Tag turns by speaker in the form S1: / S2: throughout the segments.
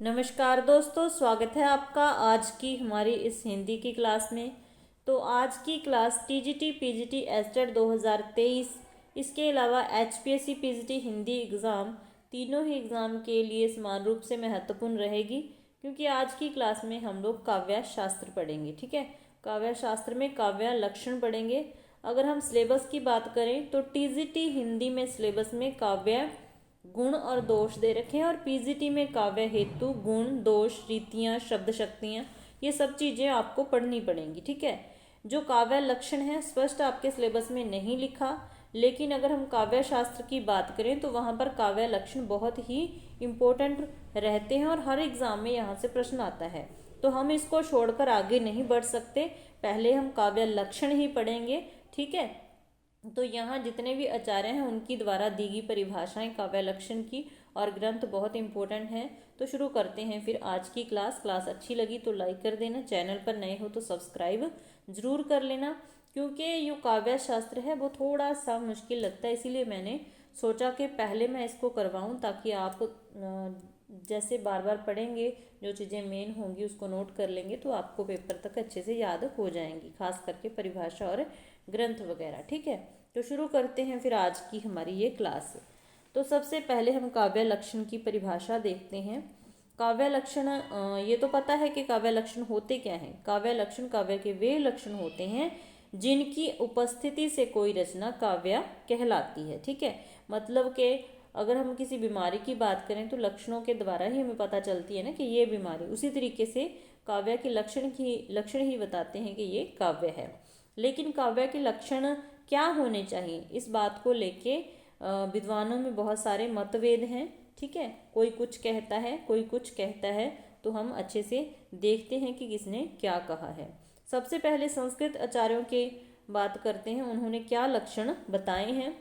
S1: नमस्कार दोस्तों, स्वागत है आपका आज की हमारी इस हिंदी की क्लास में। तो आज की क्लास टीजीटी पीजीटी एस्टेट 2023, इसके अलावा एचपीएससी पीजीटी हिंदी एग्ज़ाम, तीनों ही एग्ज़ाम के लिए समान रूप से महत्वपूर्ण रहेगी, क्योंकि आज की क्लास में हम लोग काव्य शास्त्र पढ़ेंगे। ठीक है, काव्य शास्त्र में काव्य लक्षण पढ़ेंगे। अगर हम सिलेबस की बात करें तो टीजीटी हिंदी में सिलेबस में काव्य गुण और दोष दे रखे हैं, और पीजीटी में काव्य हेतु, गुण, दोष, रीतियाँ, शब्द शक्तियाँ, ये सब चीज़ें आपको पढ़नी पड़ेंगी। ठीक है, जो काव्य लक्षण है स्पष्ट आपके सिलेबस में नहीं लिखा, लेकिन अगर हम काव्य शास्त्र की बात करें तो वहाँ पर काव्य लक्षण बहुत ही इम्पोर्टेंट रहते हैं और हर एग्जाम में यहाँ से प्रश्न आता है। तो हम इसको छोड़कर आगे नहीं बढ़ सकते, पहले हम काव्य लक्षण ही पढ़ेंगे। ठीक है, तो यहाँ जितने भी आचार्य हैं उनकी द्वारा दी गई परिभाषाएं काव्य लक्षण की और ग्रंथ बहुत इंपॉर्टेंट हैं। तो शुरू करते हैं फिर आज की क्लास अच्छी लगी तो लाइक कर देना, चैनल पर नए हो तो सब्सक्राइब जरूर कर लेना, क्योंकि जो काव्य शास्त्र है वो थोड़ा सा मुश्किल लगता है, इसीलिए मैंने सोचा कि पहले मैं इसको करवाऊँ ताकि आप जैसे बार बार पढ़ेंगे जो चीज़ें मेन होंगी उसको नोट कर लेंगे तो आपको पेपर तक अच्छे से याद हो जाएंगी, खास करके परिभाषा और ग्रंथ वगैरह। ठीक है, तो शुरू करते हैं फिर आज की हमारी ये क्लास। तो सबसे पहले हम काव्य लक्षण की परिभाषा देखते हैं। काव्य लक्षण, ये तो पता है कि काव्य लक्षण होते क्या हैं। काव्य लक्षण काव्य के वे लक्षण होते हैं जिनकी उपस्थिति से कोई रचना काव्य कहलाती है। ठीक है, मतलब कि अगर हम किसी बीमारी की बात करें तो लक्षणों के द्वारा ही हमें पता चलती है ना कि ये बीमारी, उसी तरीके से काव्य के लक्षण ही बताते हैं कि ये काव्य है। लेकिन काव्य के लक्षण क्या होने चाहिए, इस बात को लेके विद्वानों में बहुत सारे मतभेद हैं। ठीक है, कोई कुछ कहता है, कोई कुछ कहता है, तो हम अच्छे से देखते हैं कि किसने क्या कहा है। सबसे पहले संस्कृत आचार्यों की बात करते हैं, उन्होंने क्या लक्षण बताए हैं।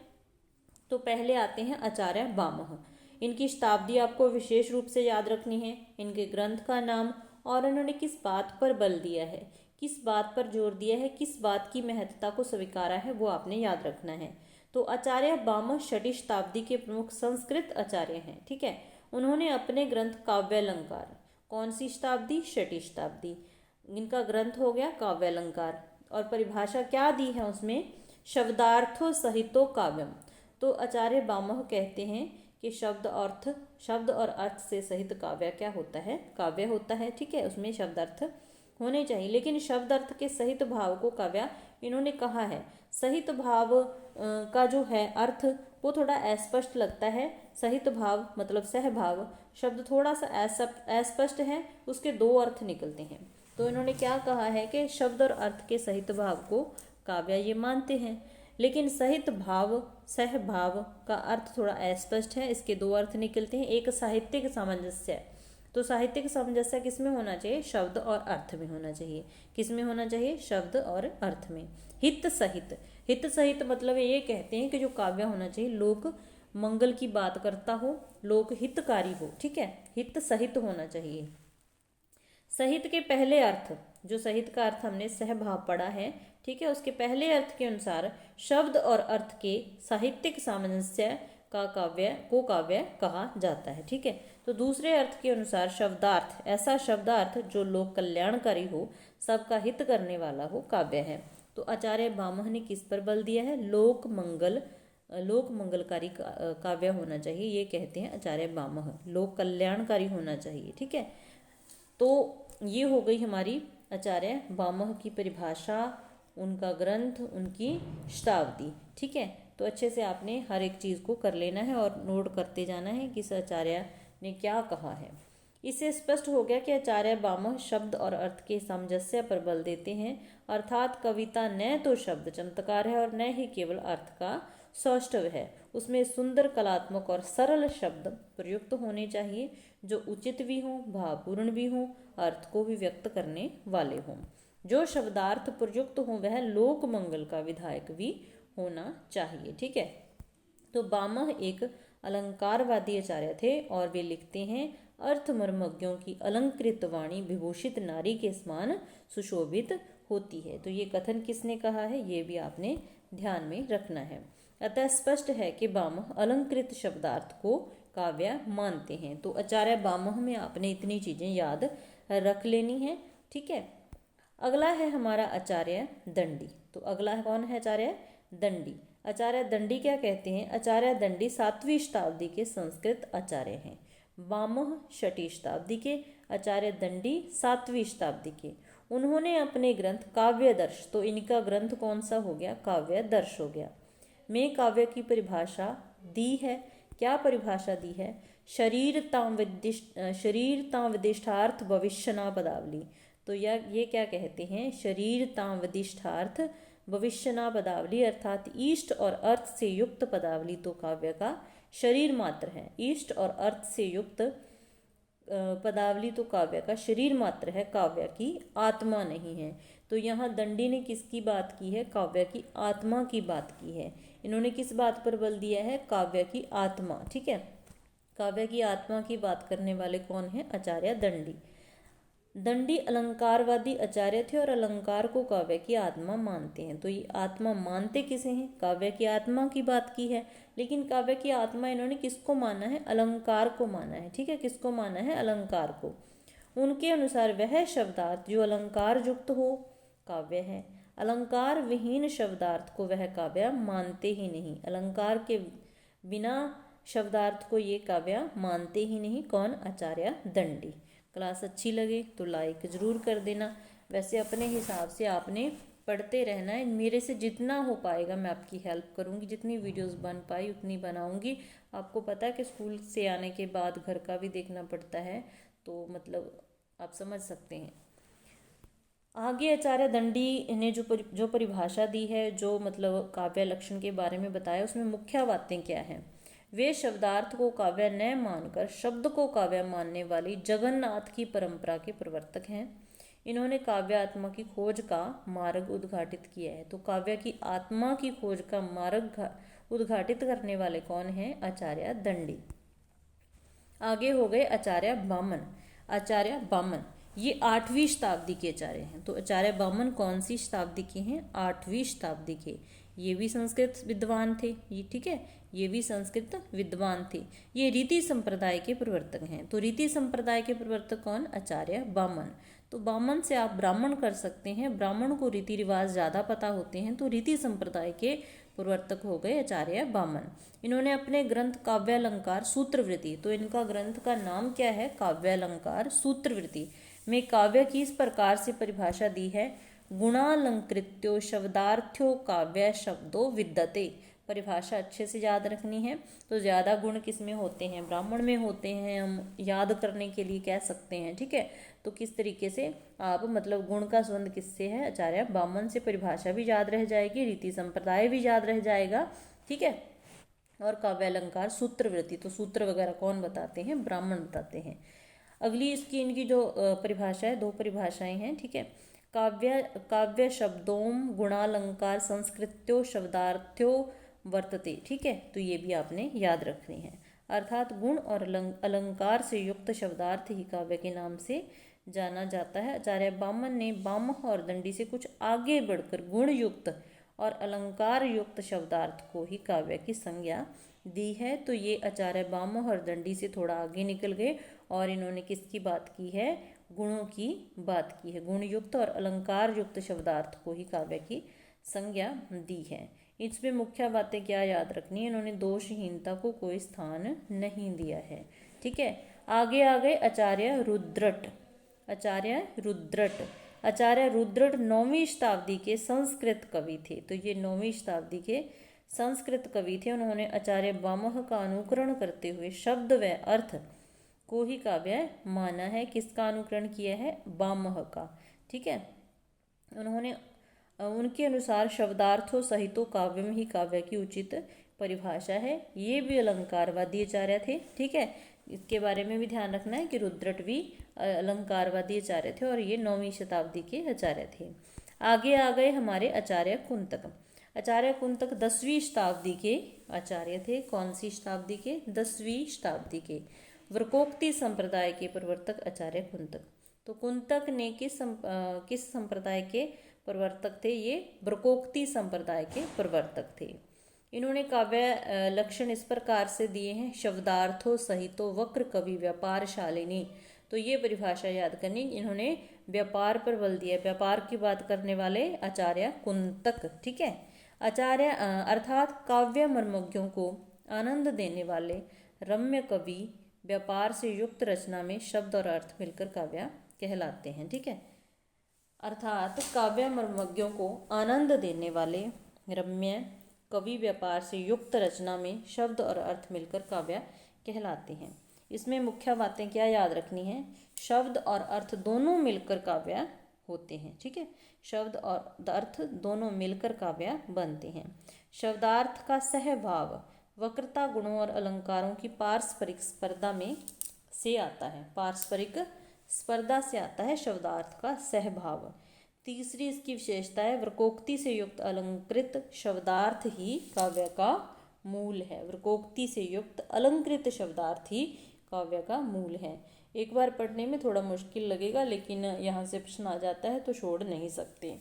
S1: तो पहले आते हैं आचार्य भामह। इनकी शताब्दी आपको विशेष रूप से याद रखनी है, इनके ग्रंथ का नाम और उन्होंने किस बात पर बल दिया है, किस बात पर जोर दिया है, किस बात की महत्ता को स्वीकारा है, वो आपने याद रखना है। तो आचार्य भामह छठी शताब्दी के प्रमुख संस्कृत आचार्य हैं। ठीक है, उन्होंने अपने ग्रंथ काव्यालंकार, कौन सी शताब्दी, छठी शताब्दी, इनका ग्रंथ हो गया काव्यालंकार, और परिभाषा क्या दी है उसमें, शब्दार्थो सहितो काव्यम। तो आचार्य भामह कहते हैं कि शब्द और अर्थ से सहित काव्य क्या होता है, काव्य होता है। ठीक है, उसमें शब्द अर्थ होने चाहिए, लेकिन शब्द अर्थ के सहित भाव को काव्य इन्होंने कहा है। सहित भाव का जो है अर्थ वो थोड़ा अस्पष्ट लगता है। सहित भाव मतलब सहभाव शब्द थोड़ा सा अस्पष्ट है, उसके दो अर्थ निकलते हैं। तो इन्होंने क्या कहा है कि शब्द और अर्थ के सहित भाव को काव्य ये मानते हैं, लेकिन सहित भाव सहभाव का अर्थ थोड़ा अस्पष्ट है, इसके दो अर्थ निकलते हैं। एक साहित्यिक सामंजस्य, तो साहित्यिक सामंजस्य किस में होना चाहिए, शब्द और अर्थ में होना चाहिए। किस में होना चाहिए, शब्द और अर्थ में। हित सहित, हित सहित मतलब ये कहते हैं कि जो काव्य होना चाहिए लोक मंगल की बात करता हो, लोक हितकारी हो। ठीक है, हित सहित होना चाहिए। सहित के पहले अर्थ, जो सहित का अर्थ हमने सहभाव पढ़ा है, ठीक है, उसके पहले अर्थ के अनुसार शब्द और अर्थ के साहित्यिक सामंजस्य का काव्य कहा जाता है। ठीक है, तो दूसरे अर्थ के अनुसार शब्दार्थ, ऐसा शब्दार्थ जो लोक कल्याणकारी हो, सबका हित करने वाला हो, काव्य है। तो आचार्य भामह ने किस पर बल दिया है, लोक मंगलकारी काव्य होना चाहिए, ये कहते हैं आचार्य भामह, लोक कल्याणकारी होना चाहिए। ठीक है, तो ये हो गई हमारी आचार्य भामह की परिभाषा, उनका ग्रंथ, उनकी शताब्दी। ठीक है, तो अच्छे से आपने हर एक चीज़ को कर लेना है और नोट करते जाना है किस आचार्य ने क्या कहा है। इससे स्पष्ट हो गया कि आचार्य भामह शब्द और अर्थ के सामंजस्य पर बल देते हैं, अर्थात कविता न तो शब्द चमत्कार है और न ही केवल अर्थ का सौष्ठव है, उसमें सुंदर, कलात्मक और सरल शब्द प्रयुक्त होने चाहिए जो उचित भी हों, भावपूर्ण भी हों, अर्थ को भी व्यक्त करने वाले हों। जो शब्दार्थ प्रयुक्त हो वह लोक मंगल का विधायक भी होना चाहिए। ठीक है, तो भामह एक अलंकारवादी आचार्य थे और वे लिखते हैं, अर्थ मर्मज्ञों की अलंकृत वाणी विभूषित नारी के समान सुशोभित होती है। तो ये कथन किसने कहा है, ये भी आपने ध्यान में रखना है। अतः स्पष्ट है कि भामह अलंकृत शब्दार्थ को काव्य मानते हैं। तो आचार्य भामह में आपने इतनी चीज़ें याद रख लेनी है, ठीक है। अगला है हमारा आचार्य दंडी। तो अगला कौन है? आचार्य दंडी। आचार्य दंडी क्या कहते हैं? आचार्य दंडी 7वीं शताब्दी के संस्कृत आचार्य हैं। भामह 6ठी शताब्दी के, आचार्य दंडी 7वीं शताब्दी के। उन्होंने अपने ग्रंथ काव्यदर्श, तो इनका ग्रंथ कौन सा हो गया? काव्यदर्श हो गया, में काव्य की परिभाषा दी है। क्या परिभाषा दी है? शरीरतां विदिष्टार्थ भविष्यना पदावली। तो ये क्या कहते हैं? शरीरतां विदिष्टार्थ भविष्यना पदावली, अर्थात ईष्ट और अर्थ से युक्त पदावली तो काव्य का शरीर मात्र है। ईष्ट और अर्थ से युक्त पदावली तो काव्य का शरीर मात्र है, काव्य की आत्मा नहीं है। तो यहाँ दंडी ने किसकी बात की है? काव्य की आत्मा की बात की है। इन्होंने किस बात पर बल दिया है? काव्य की आत्मा, ठीक है। काव्य की आत्मा की बात करने वाले कौन है? आचार्य दंडी। दंडी अलंकारवादी आचार्य थे और अलंकार को काव्य की आत्मा मानते हैं। तो ये आत्मा मानते किसे हैं? काव्य की आत्मा की बात की है। लेकिन काव्य की आत्मा इन्होंने किसको माना है? अलंकार को माना है, ठीक है। किसको माना है? अलंकार को। उनके अनुसार वह शब्दार्थ जो अलंकार युक्त हो काव्य है, अलंकार विहीन शब्दार्थ को वह काव्य मानते ही नहीं। अलंकार के बिना शब्दार्थ को ये काव्य मानते ही नहीं। कौन? आचार्य दंडी। क्लास अच्छी लगे तो लाइक ज़रूर कर देना। वैसे अपने हिसाब से आपने पढ़ते रहना है। मेरे से जितना हो पाएगा मैं आपकी हेल्प करूँगी, जितनी वीडियोस बन पाई उतनी बनाऊँगी। आपको पता है कि स्कूल से आने के बाद घर का भी देखना पड़ता है, तो मतलब आप समझ सकते हैं। आगे आचार्य दंडी ने जो परिभाषा दी है, जो मतलब काव्य लक्षण के बारे में बताया, उसमें मुख्य बातें क्या हैं? वे शब्दार्थ को काव्य न मानकर शब्द को काव्य मानने वाली जगन्नाथ की परंपरा के प्रवर्तक हैं। इन्होंने काव्य आत्मा की खोज का मार्ग उद्घाटित किया है। तो काव्य की आत्मा की खोज का मार्ग उद्घाटित करने वाले कौन हैं? आचार्य दंडी। आगे हो गए आचार्य वामन। आचार्य वामन ये 8वीं शताब्दी के आचार्य हैं। तो आचार्य वामन कौन सी शताब्दी के हैं? 8वीं शताब्दी के। ये भी संस्कृत विद्वान थे, ये ठीक है, ये भी संस्कृत विद्वान थे। ये रीति संप्रदाय के प्रवर्तक हैं। तो रीति संप्रदाय के प्रवर्तक कौन? आचार्य वामन। तो वामन से आप ब्राह्मण कर सकते हैं। ब्राह्मण को रीति रिवाज ज़्यादा पता होते हैं, तो रीति संप्रदाय के प्रवर्तक हो गए आचार्य वामन। इन्होंने अपने ग्रंथ काव्यालंकार सूत्रवृत्ति, तो इनका ग्रंथ का नाम क्या है? काव्यालंकार सूत्रवृत्ति में काव्य की इस प्रकार से परिभाषा दी है: गुणालंकृत्यो शब्दार्थ्यो काव्य शब्दों विद्यते। परिभाषा अच्छे से याद रखनी है। तो ज़्यादा गुण किस में होते हैं? ब्राह्मण में होते हैं। हम याद करने के लिए कह सकते हैं, ठीक है। तो किस तरीके से आप मतलब गुण का संबंध किससे है? आचार्य वामन से। परिभाषा भी याद रह जाएगी, रीति संप्रदाय भी याद रह जाएगा, ठीक है। और काव्यालंकार सूत्रवृत्ति, तो सूत्र वगैरह कौन बताते हैं? ब्राह्मण बताते हैं। अगली इसकी इनकी जो परिभाषा है, 2 परिभाषाएं हैं, ठीक है। काव्य शब्दों गुणालंकार संस्कृत्यो शब्दार्थ्यो वर्तते, ठीक है। तो ये भी आपने याद रखनी है। अर्थात गुण और अलंकार से युक्त शब्दार्थ ही काव्य के नाम से जाना जाता है। आचार्य वामन ने वामह और दंडी से कुछ आगे बढ़कर गुण युक्त और अलंकार युक्त शब्दार्थ को ही काव्य की संज्ञा दी है। तो ये आचार्य वामह और दंडी से थोड़ा आगे निकल गए और इन्होंने किसकी बात की है? गुणों की बात की है। गुण युक्त और अलंकार युक्त शब्दार्थ को ही काव्य की संज्ञा दी है। इसमें मुख्य बातें क्या याद रखनी है? इन्होंने दोषहीनता को कोई स्थान नहीं दिया है, ठीक है। आगे आ गए आचार्य रुद्रट। आचार्य रुद्रट, आचार्य रुद्रट 9वीं शताब्दी के संस्कृत कवि थे। तो ये 9वीं शताब्दी के संस्कृत कवि थे। उन्होंने आचार्य वामह का अनुकरण करते हुए शब्द व अर्थ को ही काव्य माना है। किसका अनुकरण किया है? वामह का, ठीक है। उन्होंने उनके अनुसार शब्दार्थों सहित काव्य में ही काव्य की उचित परिभाषा है। ये भी अलंकारवादी आचार्य थे, ठीक है। इसके बारे में भी ध्यान रखना है कि रुद्रट भी अलंकारवादी आचार्य थे और ये 9वीं शताब्दी के आचार्य थे। आगे आ गए हमारे आचार्य कुंतक। आचार्य कुंतक 10वीं शताब्दी के आचार्य थे। कौन सी शताब्दी के? 10वीं शताब्दी के। वृकोक्ति संप्रदाय के प्रवर्तक आचार्य कुंतक। तो कुंतक ने किस संप्रदाय के प्रवर्तक थे? ये वृकोक्ति संप्रदाय के प्रवर्तक थे। इन्होंने काव्य लक्षण इस प्रकार से दिए हैं, शब्दार्थों सहितो वक्र कवि व्यापार शालिनी। तो ये परिभाषा याद करनी, इन्होंने व्यापार पर बल दिया, व्यापार की बात करने वाले आचार्य कुंतक। ठीक है, आचार्य अर्थात काव्य मर्मज्ञों को आनंद देने वाले रम्य कवि व्यापार से युक्त रचना में शब्द और अर्थ मिलकर काव्य कहलाते हैं। ठीक है, अर्थात काव्य मर्मज्ञों को आनंद देने वाले रम्य कवि व्यापार से युक्त रचना में शब्द और अर्थ मिलकर काव्य कहलाते हैं। इसमें मुख्य बातें क्या याद रखनी है, शब्द और अर्थ दोनों मिलकर काव्य होते हैं। ठीक है, शब्द और अर्थ दोनों मिलकर काव्य बनते हैं। शब्दार्थ का सहभाव वक्रता गुणों और अलंकारों की पारस्परिक स्पर्धा में से आता है, पारस्परिक स्पर्धा से आता है शब्दार्थ का सहभाव। तीसरी इसकी विशेषता है, वृकोक्ति से युक्त अलंकृत शब्दार्थ ही काव्य का मूल है। वृकोक्ति से युक्त अलंकृत शब्दार्थ ही काव्य का मूल है। एक बार पढ़ने में थोड़ा मुश्किल लगेगा, लेकिन यहाँ से प्रश्न आ जाता है तो छोड़ नहीं सकते।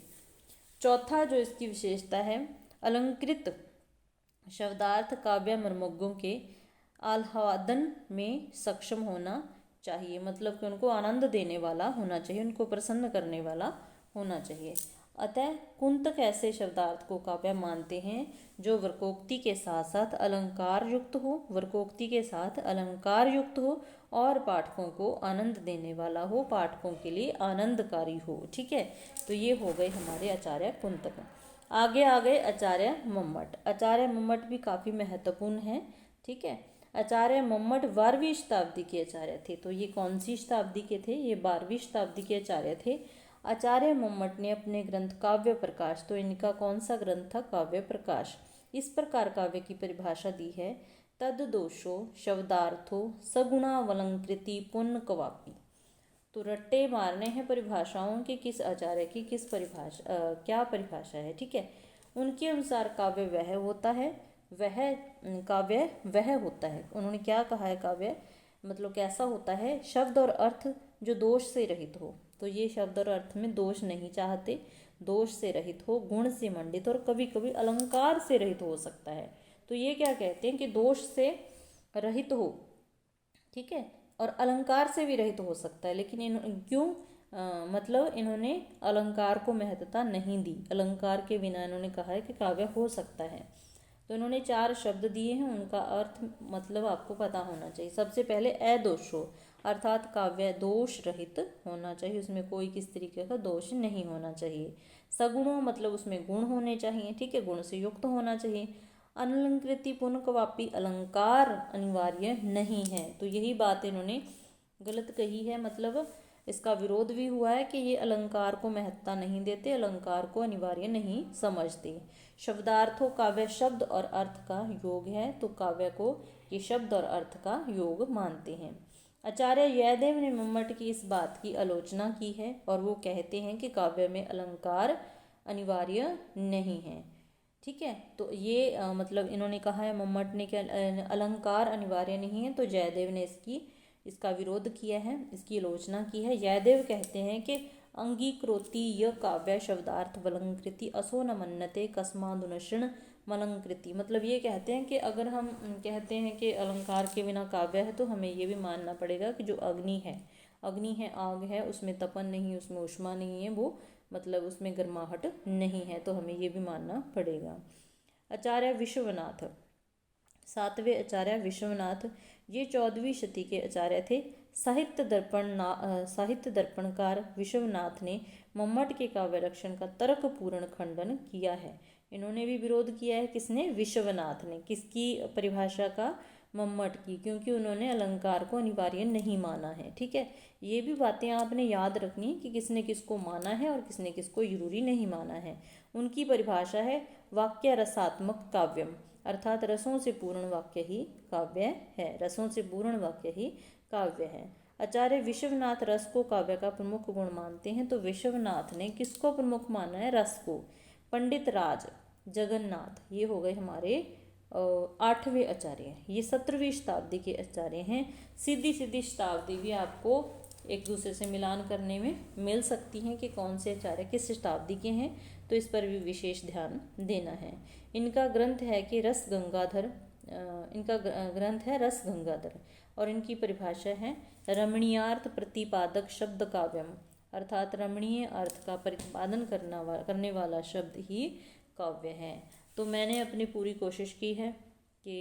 S1: चौथा जो इसकी विशेषता है, अलंकृत शब्दार्थ काव्य मर्मज्ञों के आह्लादन में सक्षम होना चाहिए, मतलब कि उनको आनंद देने वाला होना चाहिए, उनको प्रसन्न करने वाला होना चाहिए। अतः कुंतक ऐसे शब्दार्थ को काव्य मानते हैं जो वृकोक्ति के साथ साथ अलंकार युक्त हो, वृकोक्ति के साथ अलंकार युक्त हो और पाठकों को आनंद देने वाला हो, पाठकों के लिए आनंदकारी हो। ठीक है, तो ये हो गए हमारे आचार्य कुंतक। आगे आ गए आचार्य मम्मट। आचार्य मम्मट भी काफ़ी महत्वपूर्ण है। ठीक है, आचार्य मम्मट 12वीं शताब्दी के आचार्य थे। तो ये कौन सी शताब्दी के थे, ये 12वीं शताब्दी के आचार्य थे। आचार्य मम्मट ने अपने ग्रंथ काव्य प्रकाश, तो इनका कौन सा ग्रंथ था, काव्य प्रकाश, इस प्रकार काव्य की परिभाषा दी है, तद दोषो शब्दार्थो सगुणावलंकृति पुण्य कवापी। तो रट्टे मारने हैं परिभाषाओं के, किस आचार्य की किस परिभाषा क्या परिभाषा है। ठीक है, उनके अनुसार काव्य वह होता है, वह काव्य वह होता है। उन्होंने क्या कहा है, काव्य मतलब कैसा होता है, शब्द और अर्थ जो दोष से रहित हो। तो ये शब्द और अर्थ में दोष नहीं चाहते, दोष से रहित हो, गुण से मंडित और कभी कभी अलंकार से रहित हो सकता है। तो ये क्या कहते हैं कि दोष से रहित हो, ठीक है, और अलंकार से भी रहित हो सकता है। लेकिन क्यों, मतलब इन्होंने अलंकार को महत्वता नहीं दी, अलंकार के बिना इन्होंने कहा है कि काव्य हो सकता है। तो इन्होंने 4 शब्द दिए हैं, उनका अर्थ मतलब आपको पता होना चाहिए। सबसे पहले अदोषो, अर्थात काव्य दोष रहित होना चाहिए, उसमें कोई किस तरीके का दोष नहीं होना चाहिए। सगुणों मतलब उसमें गुण होने चाहिए। ठीक है, गुण से युक्त होना चाहिए। अनलंकृति पुनकवापी, अलंकार अनिवार्य नहीं है। तो यही बात इन्होंने गलत कही है, मतलब इसका विरोध भी हुआ है कि ये अलंकार को महत्ता नहीं देते, अलंकार को अनिवार्य नहीं समझते। शब्दार्थों काव्य शब्द और अर्थ का योग है, तो काव्य को ये शब्द और अर्थ का योग मानते हैं। आचार्य जयदेव ने मम्मट की इस बात की आलोचना की है और वो कहते हैं कि काव्य में अलंकार अनिवार्य नहीं है। ठीक है, तो ये मतलब इन्होंने कहा है मम्मट ने कि अलंकार अनिवार्य नहीं है, तो जयदेव ने इसका विरोध किया है, इसकी आलोचना की है। जयदेव कहते हैं कि अंगीकृति य काव्य शब्दार्थ वलंकृति असो न मन्नते कस्मादुनशृण मलंकृति। मतलब ये कहते हैं कि अगर हम कहते हैं कि अलंकार के बिना काव्य है, तो हमें ये भी मानना पड़ेगा कि जो अग्नि है, आग है, उसमें तपन नहीं, उसमें ऊष्मा नहीं है, वो मतलब उसमें गर्माहट नहीं है, तो हमें ये भी मानना पड़ेगा। आचार्य विश्वनाथ, 7वें आचार्य विश्वनाथ, ये 14वीं शती के आचार्य थे। साहित्य दर्पणकार विश्वनाथ ने मम्मट के काव्य लक्षण का तर्कपूर्ण खंडन किया है। इन्होंने भी विरोध किया है, किसने, विश्वनाथ ने। किसकी परिभाषा का, मम्मट की, क्योंकि उन्होंने अलंकार को अनिवार्य नहीं माना है। ठीक है, ये भी बातें आपने याद रखनी कि किसने किसको माना है और किसने किसको जरूरी नहीं माना है। उनकी परिभाषा है वाक्य रसात्मक काव्यम, अर्थात रसों से पूर्ण वाक्य ही काव्य है, रसों से पूर्ण वाक्य ही काव्य है। आचार्य विश्वनाथ रस को काव्य का प्रमुख गुण मानते हैं। तो विश्वनाथ ने किसको प्रमुख माना है, रस को। पंडित राज जगन्नाथ, ये हो गए हमारे 8वें आचार्य, ये 17वीं शताब्दी के आचार्य हैं। सीधी शताब्दी भी आपको एक दूसरे से मिलान करने में मिल सकती हैं कि कौन से आचार्य किस शताब्दी के हैं, तो इस पर भी विशेष ध्यान देना है। इनका ग्रंथ है कि रस गंगाधर, इनका ग्रंथ है रस गंगाधर, और इनकी परिभाषा है रमणीयार्थ प्रतिपादक शब्द काव्यम, अर्थात रमणीय अर्थ का प्रतिपादन करने वाला शब्द ही काव्य है। तो मैंने अपनी पूरी कोशिश की है कि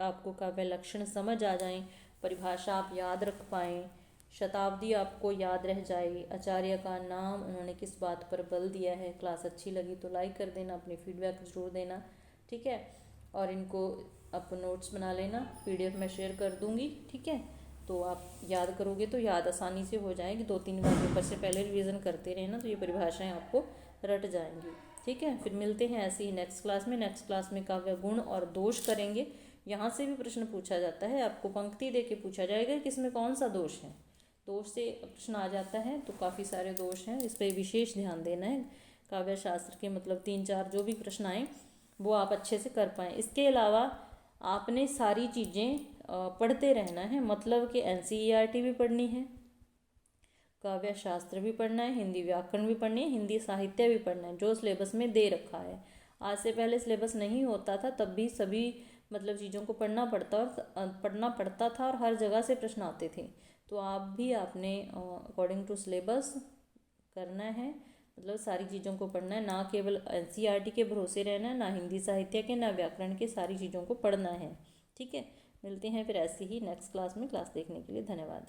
S1: आपको काव्य लक्षण समझ आ जाएं, परिभाषा आप याद रख पाएँ, शताब्दी आपको याद रह जाए, आचार्य का नाम, उन्होंने किस बात पर बल दिया है। क्लास अच्छी लगी तो लाइक कर देना, अपनी फीडबैक ज़रूर देना, ठीक है। और इनको आप नोट्स बना लेना, पीडीएफ में शेयर कर दूंगी, ठीक है। तो आप याद करोगे तो याद आसानी से हो जाएगी, 2-3 बार पेपर से पहले रिवीजन करते रहना, तो ये परिभाषाएं आपको रट जाएंगी, ठीक है। फिर मिलते हैं ऐसे ही नेक्स्ट क्लास में। नेक्स्ट क्लास में काव्य गुण और दोष करेंगे। यहाँ से भी प्रश्न पूछा जाता है, आपको पंक्ति दे के पूछा जाएगा कि इसमें कौन सा दोष है। दोष से प्रश्न आ जाता है, तो काफ़ी सारे दोष हैं, इस पर विशेष ध्यान देना है। काव्य शास्त्र के मतलब 3-4 जो भी प्रश्न आए वो आप अच्छे से कर पाएँ। इसके अलावा आपने सारी चीज़ें पढ़ते रहना है, मतलब कि NCERT भी पढ़नी है, काव्य शास्त्र भी पढ़ना है, हिंदी व्याकरण भी पढ़नी है, हिंदी साहित्य भी पढ़ना है, जो सिलेबस में दे रखा है। आज से पहले सिलेबस नहीं होता था, तब भी सभी मतलब चीज़ों को पढ़ना पड़ता था और हर जगह से प्रश्न आते थे। तो आप भी आपने अकॉर्डिंग टू सिलेबस करना है, मतलब सारी चीज़ों को पढ़ना है, ना केवल NCERT के भरोसे रहना है, ना हिंदी साहित्य के, ना व्याकरण के, सारी चीज़ों को पढ़ना है, ठीक है। मिलते हैं फिर ऐसे ही नेक्स्ट क्लास में। क्लास देखने के लिए धन्यवाद।